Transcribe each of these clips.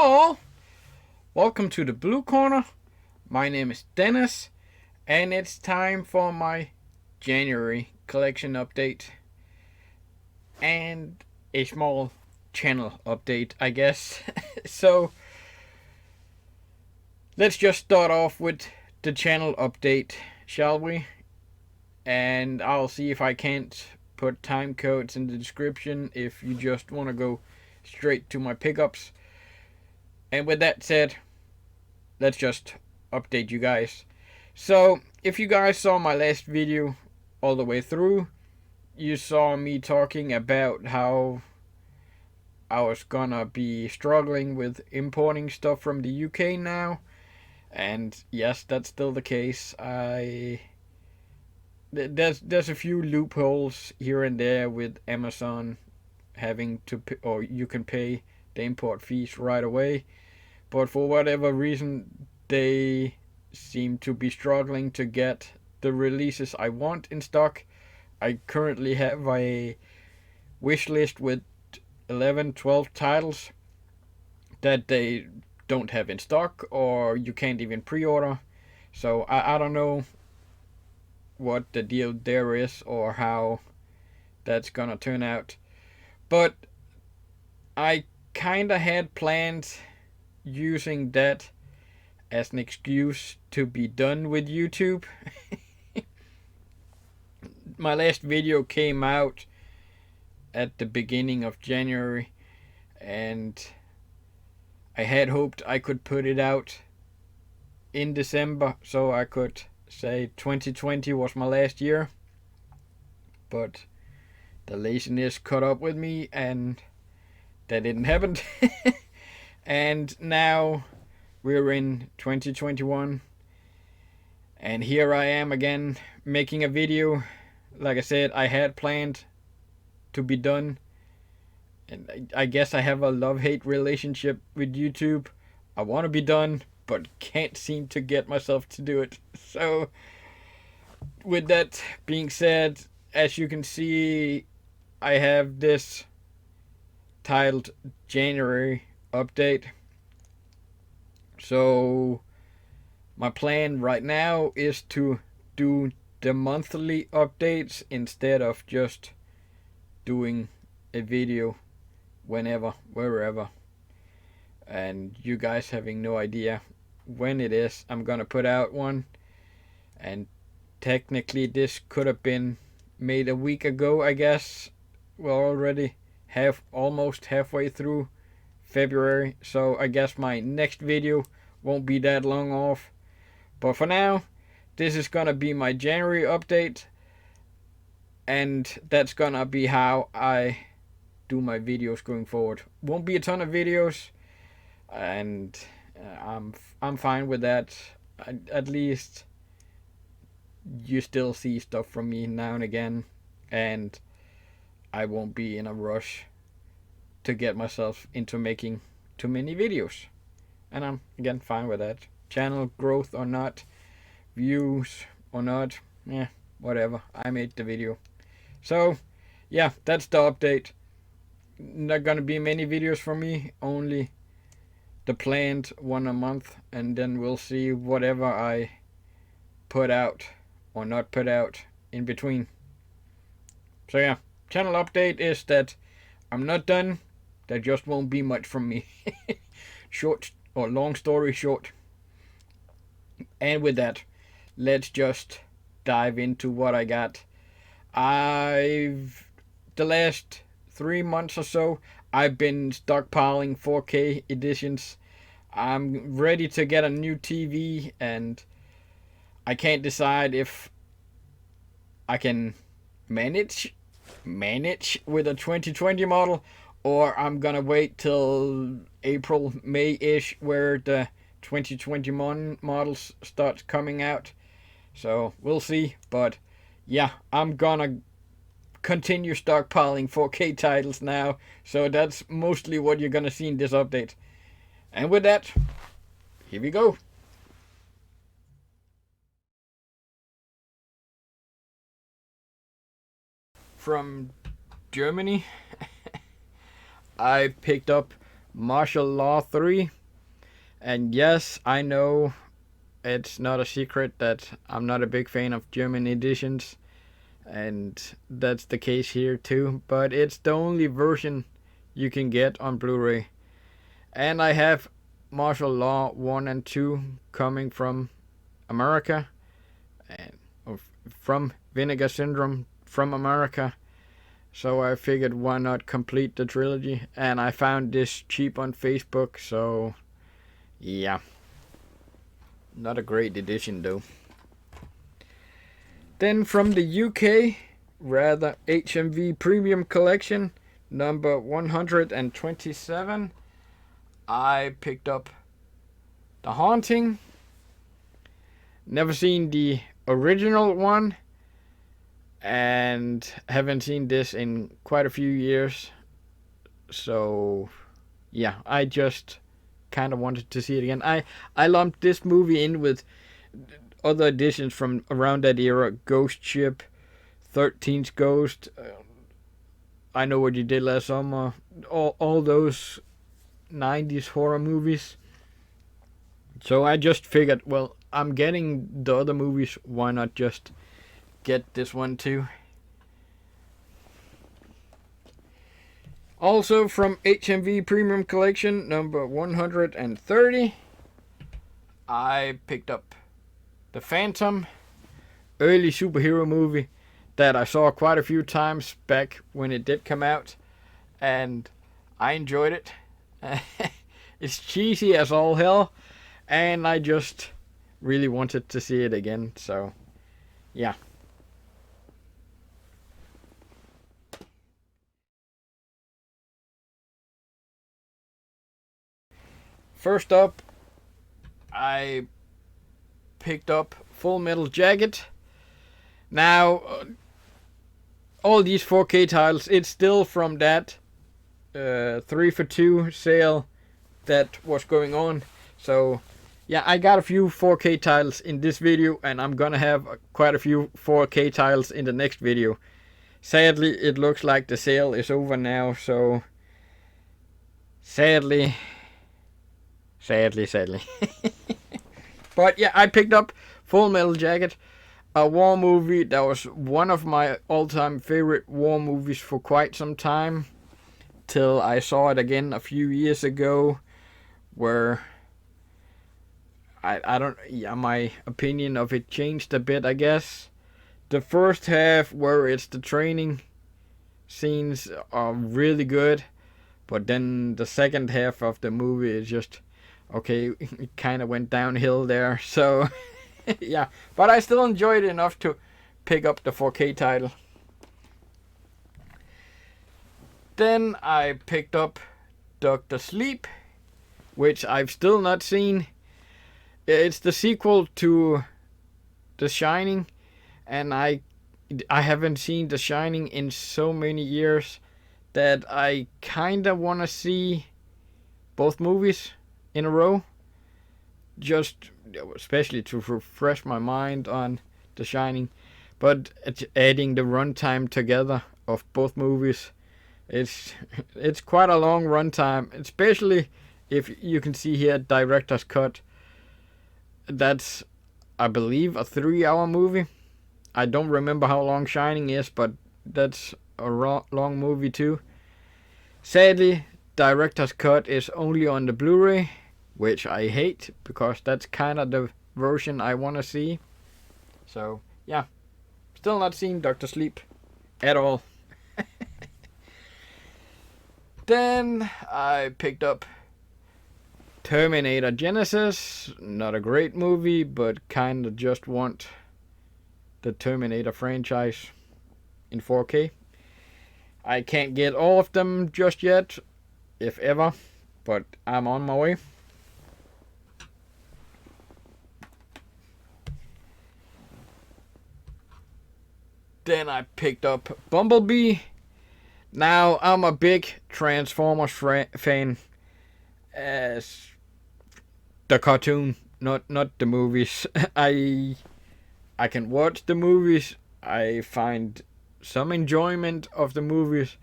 all, welcome to the Blue Corner. My name is Dennis, and it's time for my January collection update and a small channel update, I guess. So, let's just start off with the channel update, shall we? And I'll see if I can't put time codes in the description if you just want to go straight to my pickups. And with that said, let's just update you guys. So, if you guys saw my last video all the way through, you saw me talking about how I was gonna be struggling with importing stuff from the UK now. And yes, that's still the case. There's a few loopholes here and there with Amazon having to pay, or you can pay the import fees right away. But for whatever reason, they seem to be struggling to get the releases I want in stock. I currently have a wish list with 11, 12 titles that they don't have in stock or you can't even pre-order. So I don't know what the deal there is or how that's gonna turn out. But I kinda had planned using that as an excuse to be done with YouTube. My last video came out at the beginning of January, and I had hoped I could put it out in December so I could say 2020 was my last year. But the laziness caught up with me and that didn't happen. And now we're in 2021, and here I am again making a video. Like I said, I had planned to be done, and I guess I have a love-hate relationship with YouTube. I want to be done, but can't seem to get myself to do it. So, with that being said, as you can see, I have this titled January update. So my plan right now is to do the monthly updates instead of just doing a video whenever, wherever, and you guys having no idea when it is I'm gonna put out one. And technically this could have been made a week ago, I guess. We're already almost halfway through February, so I guess my next video won't be that long off. But for now, this is gonna be my January update, and that's gonna be how I do my videos going forward. Won't be a ton of videos, and I'm fine with that. At least you still see stuff from me now and again, and I won't be in a rush to get myself into making too many videos. And I'm again fine with that. Channel growth or not, views or not, whatever. I made the video. So yeah, that's the update. Not gonna be many videos from me, only the planned one a month, and then we'll see whatever I put out or not put out in between. So yeah, channel update is that I'm not done. There just won't be much from me. Short or long story short. And with that, let's just dive into what I got. The last 3 months or so, I've been stockpiling 4K editions. I'm ready to get a new TV, and I can't decide if I can manage with a 2020 model, or I'm gonna wait till April, May-ish, where the 2021 models start coming out. So we'll see. But yeah, I'm gonna continue stockpiling 4K titles now. So that's mostly what you're gonna see in this update. And with that, here we go. From Germany, I picked up Martial Law 3. And yes, I know it's not a secret that I'm not a big fan of German editions, and that's the case here too, but it's the only version you can get on Blu-ray. And I have Martial Law 1 and 2 coming from America, and from Vinegar Syndrome from America. So I figured, why not complete the trilogy? And I found this cheap on Facebook, so yeah. Not a great edition though. Then from the UK, rather, HMV Premium Collection, number 127, I picked up The Haunting. Never seen the original one, and haven't seen this in quite a few years. So yeah, I just kind of wanted to see it again. I lumped this movie in with other editions from around that era: Ghost Ship, 13th Ghost, I Know What You Did Last Summer, all those 90s horror movies. So I just figured, well, I'm getting the other movies, why not just get this one too? Also from HMV Premium Collection, number 130, I picked up The Phantom, early superhero movie that I saw quite a few times back when it did come out, and I enjoyed it. It's cheesy as all hell, and I just really wanted to see it again, so yeah. First up, I picked up Full Metal Jacket. Now, all these 4K titles, it's still from that 3 for 2 sale that was going on. So yeah, I got a few 4K titles in this video, and I'm gonna have quite a few 4K titles in the next video. Sadly, it looks like the sale is over now, so sadly. But yeah, I picked up Full Metal Jacket, a war movie that was one of my all-time favorite war movies for quite some time, till I saw it again a few years ago, where my opinion of it changed a bit, I guess. The first half, where it's the training scenes, are really good, but then the second half of the movie is just, okay, it kind of went downhill there, so yeah, but I still enjoyed it enough to pick up the 4K title. Then I picked up Dr. Sleep, which I've still not seen. It's the sequel to The Shining, and I haven't seen The Shining in so many years that I kind of want to see both movies in a row, just especially to refresh my mind on The Shining. But adding the runtime together of both movies, it's quite a long runtime, especially if you can see here director's cut. That's, I believe, a 3-hour movie. I don't remember how long Shining is, but that's a long movie too. Sadly, director's cut is only on the Blu-ray, which I hate, because that's kind of the version I want to see. So yeah, still not seen Dr. Sleep at all. Then I picked up Terminator Genesis. Not a great movie, but kind of just want the Terminator franchise in 4K. I can't get all of them just yet, if ever, but I'm on my way. Then I picked up Bumblebee. Now, I'm a big Transformers fan, as the cartoon, not the movies. I can watch the movies. I find some enjoyment of the movies,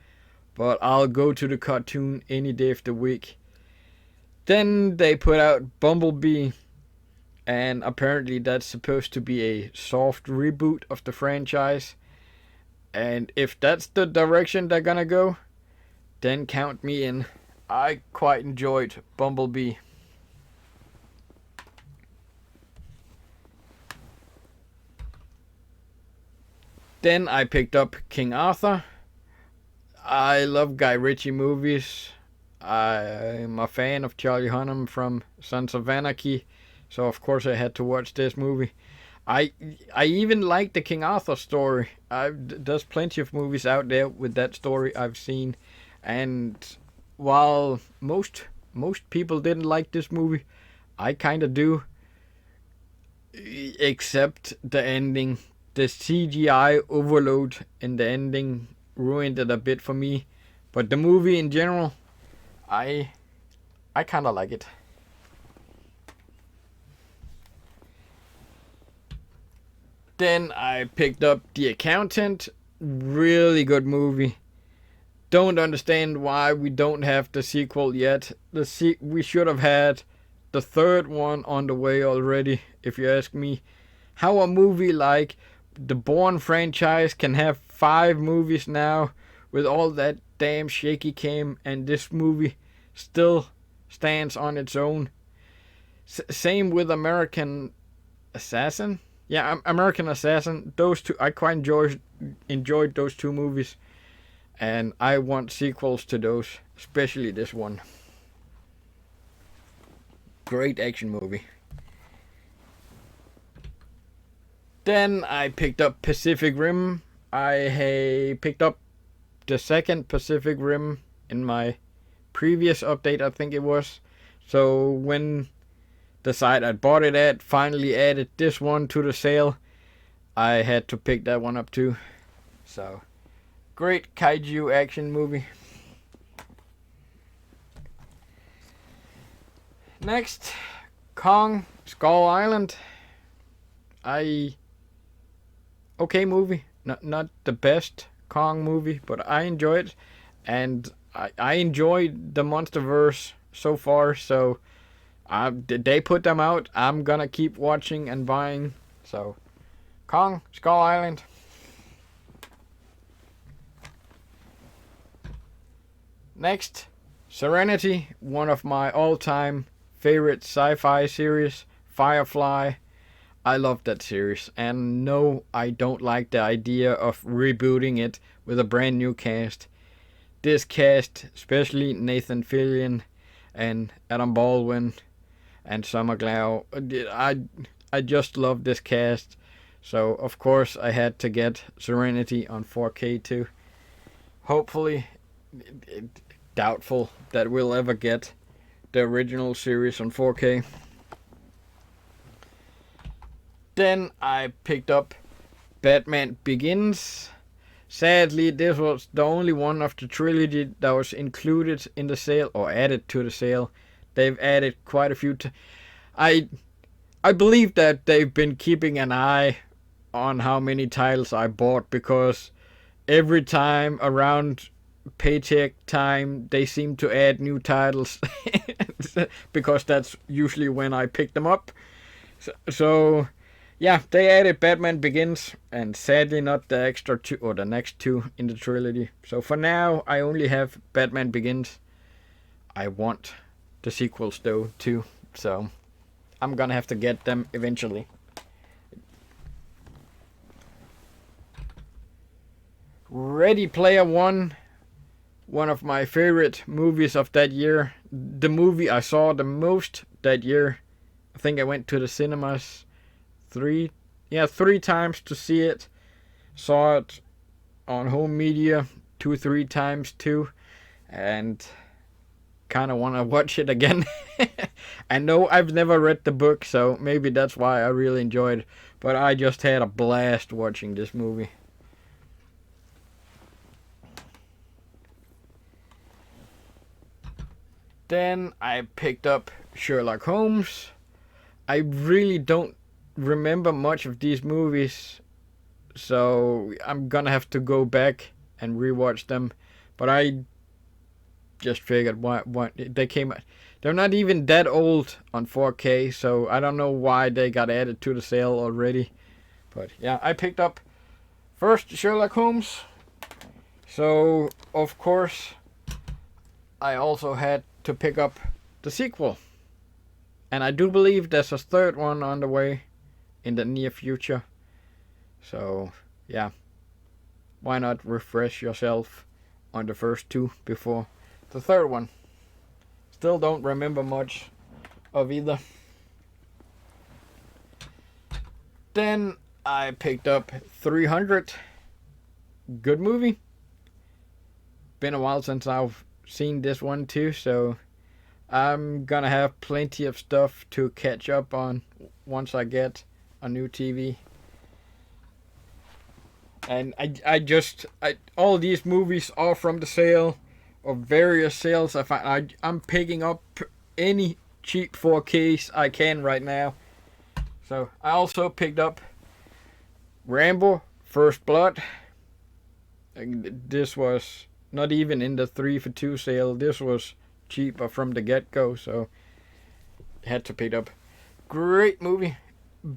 but I'll go to the cartoon any day of the week. Then they put out Bumblebee, and apparently that's supposed to be a soft reboot of the franchise. And if that's the direction they're gonna go, then count me in. I quite enjoyed Bumblebee. Then I picked up King Arthur. I love Guy Ritchie movies. I'm a fan of Charlie Hunnam from Sons of Anarchy, so of course I had to watch this movie. I even like the King Arthur story. There's plenty of movies out there with that story I've seen, and while most people didn't like this movie, I kind of do. Except the ending. The CGI overload in the ending ruined it a bit for me, but the movie in general, I kind of like it. Then I picked up The Accountant. Really good movie. Don't understand why we don't have the sequel yet. We should have had the third one on the way already, if you ask me. How a movie like the Bourne franchise can have 5 movies now with all that damn shaky cam, and this movie still stands on its own. Same with American Assassin. Yeah, American Assassin. Those two, I quite enjoyed those 2 movies, and I want sequels to those, especially this one. Great action movie. Then I picked up Pacific Rim. I picked up the second Pacific Rim in my previous update, I think it was. So when the site I bought it at finally added this one to the sale, I had to pick that one up too. So, great kaiju action movie. Next, Kong Skull Island. Okay movie. Not the best Kong movie, but I enjoyed it, and I enjoyed the MonsterVerse so far. So they put them out. I'm gonna keep watching and buying. So Kong Skull Island. Next, Serenity, one of my all-time favorite sci-fi series, Firefly. I love that series, and no, I don't like the idea of rebooting it with a brand new cast. This cast, especially Nathan Fillion and Adam Baldwin and Summer Glau, I just love this cast. So of course I had to get Serenity on 4K too. Hopefully, doubtful that we'll ever get the original series on 4K. Then I picked up Batman Begins. Sadly, this was the only one of the trilogy that was included in the sale or added to the sale. They've added quite a few. I believe that they've been keeping an eye on how many titles I bought, because every time around paycheck time they seem to add new titles because that's usually when I pick them up. So yeah, they added Batman Begins, and sadly not the extra 2 or the next 2 in the trilogy. So for now, I only have Batman Begins. I want the sequels though too, so I'm gonna have to get them eventually. Ready Player One, one of my favorite movies of that year. The movie I saw the most that year. I think I went to the cinemas 3 times to see it. Saw it on home media 2-3 times too, and kind of want to watch it again. I know I've never read the book, so maybe that's why I really enjoyed it, but I just had a blast watching this movie. Then I picked up Sherlock Holmes. I really don't remember much of these movies, so I'm gonna have to go back and rewatch them. But I just figured why they came out. They're not even that old on 4K, so I don't know why they got added to the sale already. But yeah, I picked up first Sherlock Holmes. So, of course, I also had to pick up the sequel. And I do believe there's a third one on the way in the near future. So, yeah. Why not refresh yourself on the first two before the third one? Still don't remember much of either. Then I picked up 300. Good movie. Been a while since I've seen this one too, so I'm gonna have plenty of stuff to catch up on once I get a new TV. And all these movies are from the sale, or various sales. I'm picking up any cheap 4Ks I can right now. So I also picked up Rambo First Blood. This was not even in the 3 for 2 sale. This was cheaper from the get-go, so had to pick up. Great movie.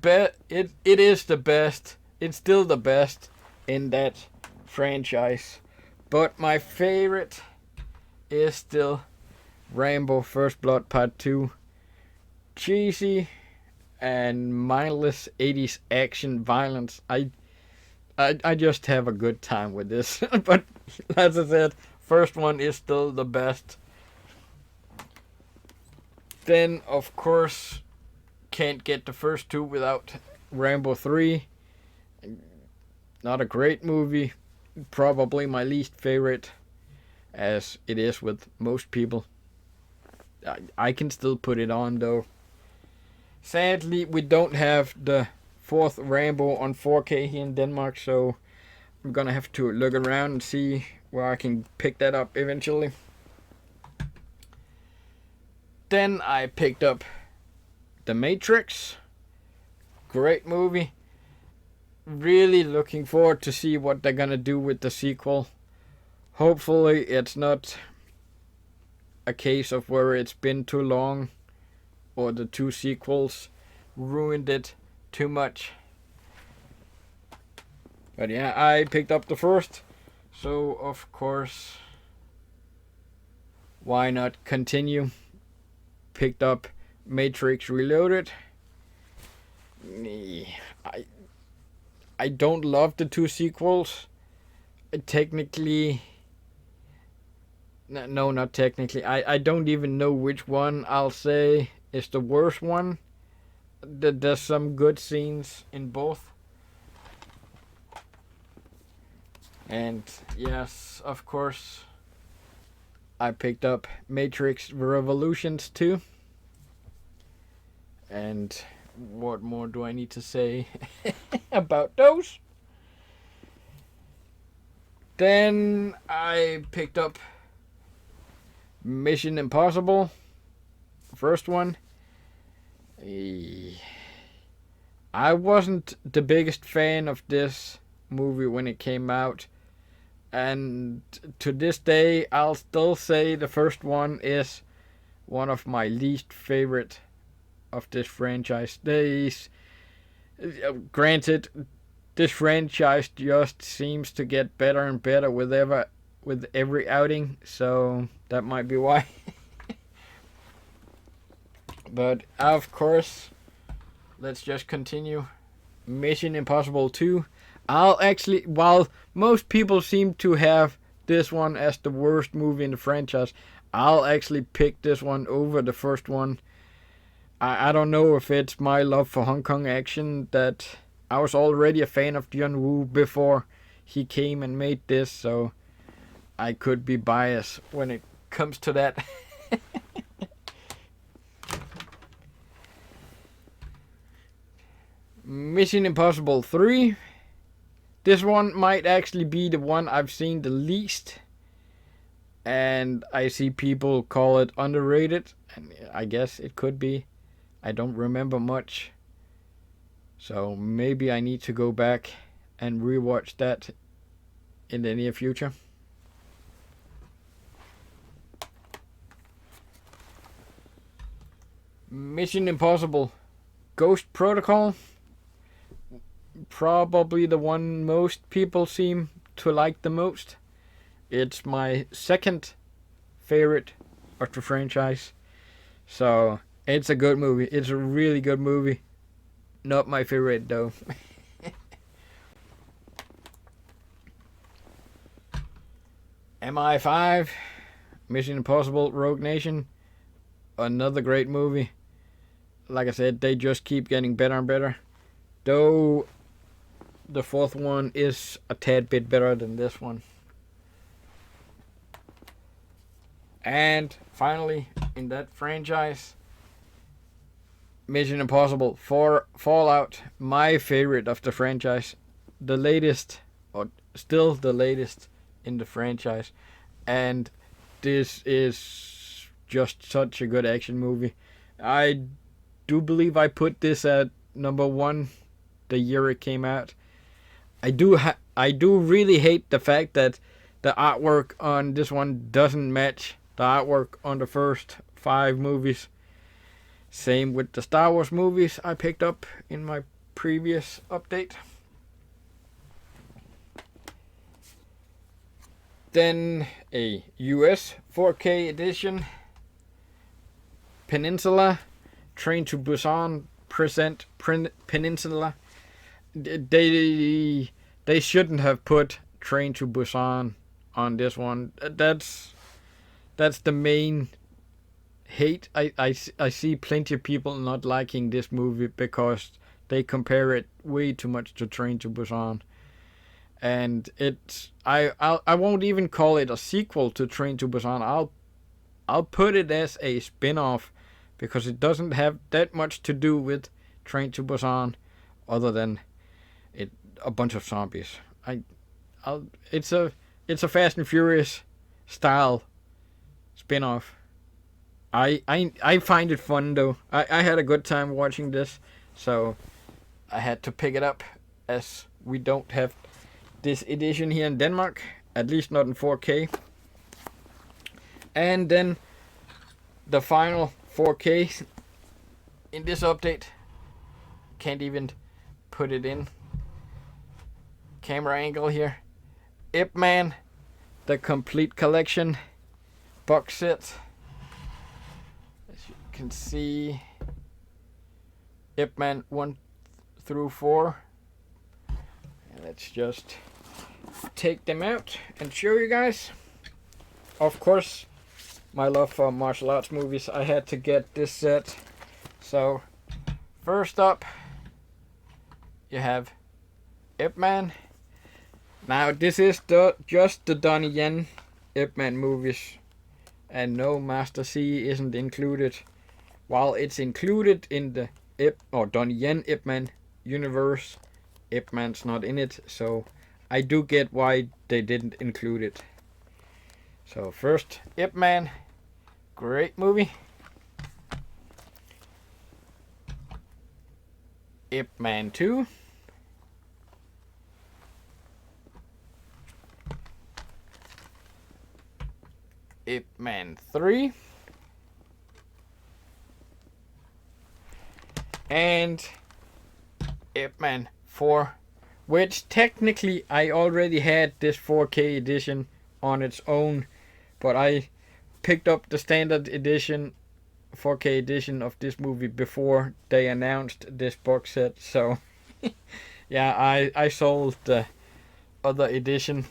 It is the best. It's still the best in that franchise. But my favorite is still Rambo First Blood Part 2. Cheesy and mindless 80s action violence. I just have a good time with this. But as I said, first one is still the best. Then, of course, can't get the first two without Rambo 3. Not a great movie. Probably my least favorite, as it is with most people. I can still put it on, though. Sadly, we don't have the fourth Rambo on 4K here in Denmark, so I'm gonna have to look around and see where I can pick that up eventually. Then I picked up The Matrix. Great movie. Really looking forward to see what they're gonna do with the sequel. Hopefully it's not a case of where it's been too long, or the two sequels ruined it too much. But yeah, I picked up the first, so of course, why not continue? Picked up Matrix Reloaded. I don't love the two sequels. Technically, no, not technically. I don't even know which one I'll say is the worst one. There's some good scenes in both. And yes, of course, I picked up Matrix Revolutions 2. And what more do I need to say about those? Then I picked up Mission Impossible, first one. I wasn't the biggest fan of this movie when it came out, and to this day I'll still say the first one is one of my least favorite of this franchise. Granted, this franchise just seems to get better and better with every outing, so that might be why. But of course, let's just continue. Mission Impossible 2. While most people seem to have this one as the worst movie in the franchise, I'll actually pick this one over the first one. I don't know if it's my love for Hong Kong action, that I was already a fan of John Woo before he came and made this, so I could be biased when it comes to that. Mission Impossible 3. This one might actually be the one I've seen the least, and I see people call it underrated, and I guess it could be. I don't remember much, so maybe I need to go back and rewatch that in the near future. Mission Impossible Ghost Protocol. Probably the one most people seem to like the most. It's my second favorite of the franchise. So it's a good movie. It's a really good movie. Not my favorite though. MI5, Mission Impossible Rogue Nation. Another great movie. Like I said, they just keep getting better and better. Though the fourth one is a tad bit better than this one. And finally, in that franchise, Mission Impossible 4 Fallout, my favorite of the franchise. The latest, or still the latest in the franchise. And this is just such a good action movie. I do believe I put this at number 1 the year it came out. I do really hate the fact that the artwork on this one doesn't match the artwork on the first 5 movies. Same with the Star Wars movies I picked up in my previous update. Then a US 4K edition. Peninsula. Train to Busan present Peninsula. They shouldn't have put Train to Busan on this one. That's the main hate. I see plenty of people not liking this movie because they compare it way too much to Train to Busan. And I won't even call it a sequel to Train to Busan. I'll put it as a spin-off because it doesn't have that much to do with Train to Busan other than a bunch of zombies. It's a Fast and Furious style spin-off. I find it fun though. I had a good time watching this, so I had to pick it up as we don't have this edition here in Denmark, at least not in 4K. And then the final 4K in this update. Can't even put it in camera angle here. Ip Man, the complete collection box set. As you can see, Ip Man 1 through 4. And let's just take them out and show you guys. Of course, my love for martial arts movies, I had to get this set. So first up, you have Ip Man. Now this is just the Donnie Yen Ip Man movies, and no Master C isn't included. While it's included in the Donnie Yen Ip Man universe, Ip Man's not in it, so I do get why they didn't include it. So first, Ip Man, great movie. Ip Man 2. Ip Man 3. And Ip Man 4, which technically I already had this 4K edition on its own, but I picked up the standard edition, 4K edition of this movie before they announced this box set. So yeah, I sold the other edition.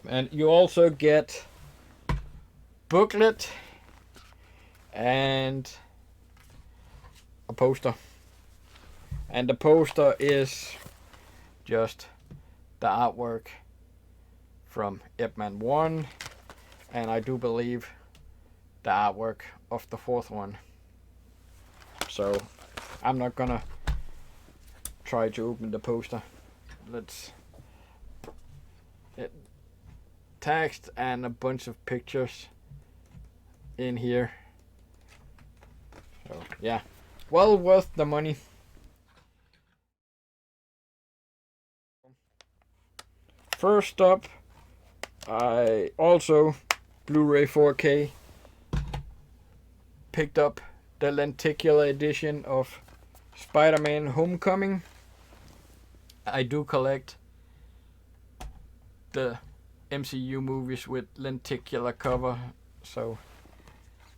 And you also get booklet and a poster. And the poster is just the artwork from Ip Man 1, and I do believe the artwork of the fourth one. So I'm not gonna try to open the poster. Let's text and a bunch of pictures in here. So yeah, well worth the money. First up, I also Blu-ray 4K picked up the lenticular edition of Spider-Man Homecoming. I do collect the MCU movies with lenticular cover, so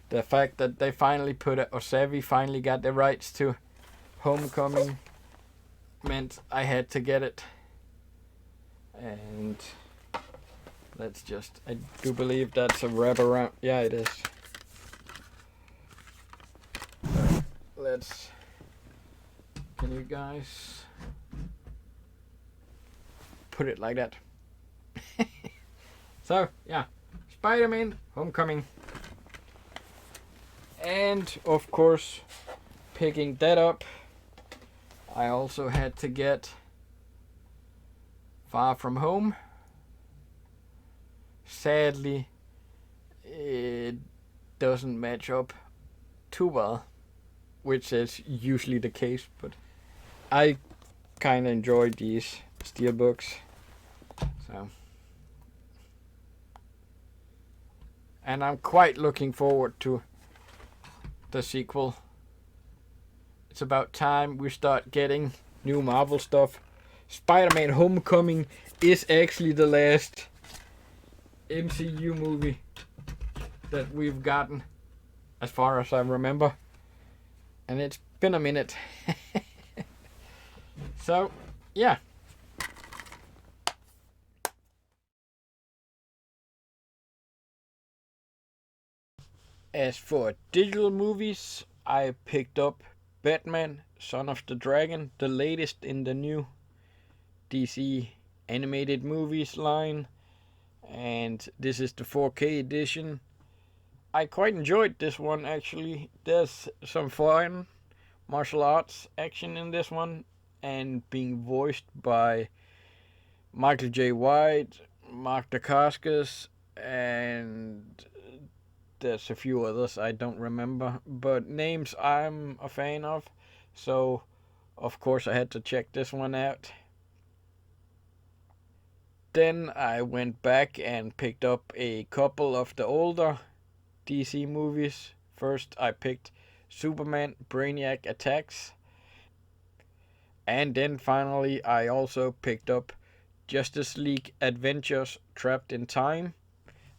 the fact that they finally put it, or Savvy finally got the rights to Homecoming, meant I had to get it. And let's just, I do believe that's a wraparound. Yeah, it is. Let's, can you guys put it like that? So, yeah, Spider-Man Homecoming. And, of course, picking that up, I also had to get Far From Home. Sadly, it doesn't match up too well, which is usually the case, but I kind of enjoyed these steelbooks. So, and I'm quite looking forward to the sequel. It's about time we start getting new Marvel stuff. Spider-Man Homecoming is actually the last MCU movie that we've gotten, as far as I remember. And it's been a minute. So, yeah. As for digital movies, I picked up Batman, Son of the Dragon, the latest in the new DC animated movies line. And this is the 4K edition. I quite enjoyed this one, actually. There's some fun martial arts action in this one, and being voiced by Michael J. White, Mark Dacascos, and there's a few others I don't remember, but names I'm a fan of, so of course I had to check this one out. Then I went back and picked up a couple of the older DC movies. First I picked Superman Brainiac Attacks, and then finally I also picked up Justice League Adventures Trapped in Time.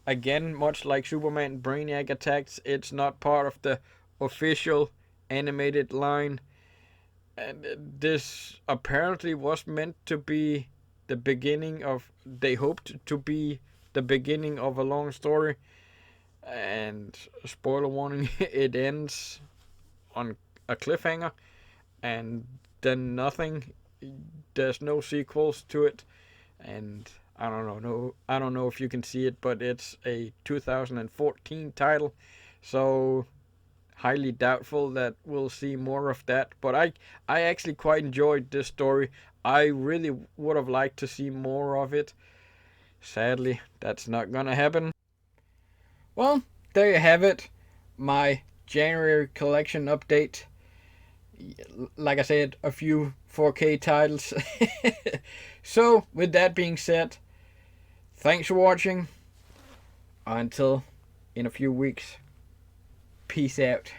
Again, much like Superman Brainiac Attacks, it's not part of the official animated line. And this apparently was meant to be the beginning of, they hoped to be the beginning of a long story. And spoiler warning, it ends on a cliffhanger. And then nothing. There's no sequels to it. And I don't know if you can see it, but it's a 2014 title, so highly doubtful that we'll see more of that. But I actually quite enjoyed this story. I really would have liked to see more of it. Sadly, that's not gonna happen. Well, there you have it, my January collection update. Like I said, a few 4K titles. So, with that being said, thanks for watching. Until in a few weeks. Peace out.